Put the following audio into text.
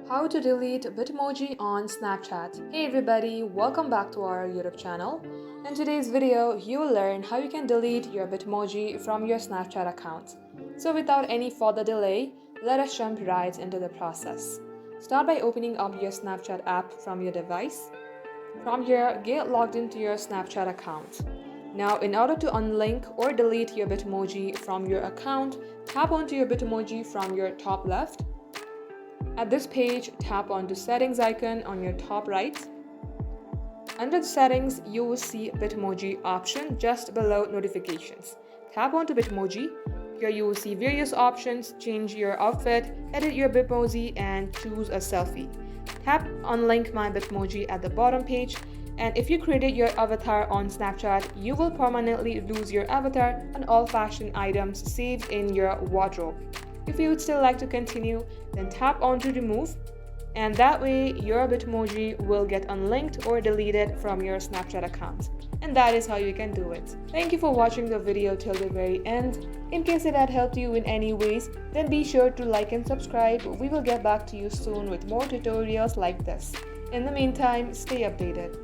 How to delete Bitmoji on Snapchat. Hey everybody, welcome back to our YouTube channel. In today's video, you will learn how you can delete your Bitmoji from your Snapchat account. So without any further delay, let us jump right into the process. Start by opening up your Snapchat app from your device. From here, get logged into your Snapchat account. Now, in order to unlink or delete your Bitmoji from your account, tap onto your Bitmoji from your top left. At this page, tap onto Settings icon on your top right. Under the Settings, you will see Bitmoji option just below Notifications. Tap onto Bitmoji. Here you will see various options: change your outfit, edit your Bitmoji, and choose a selfie. Tap Unlink My Bitmoji at the bottom page. And if you created your avatar on Snapchat, you will permanently lose your avatar and all fashion items saved in your wardrobe. If you would still like to continue, then tap on to remove, and that way your Bitmoji will get unlinked or deleted from your Snapchat account. And that is how you can do it. Thank you for watching the video till the very end. In case it had helped you in any ways, then be sure to like and subscribe. We will get back to you soon with more tutorials like this. In the meantime, stay updated.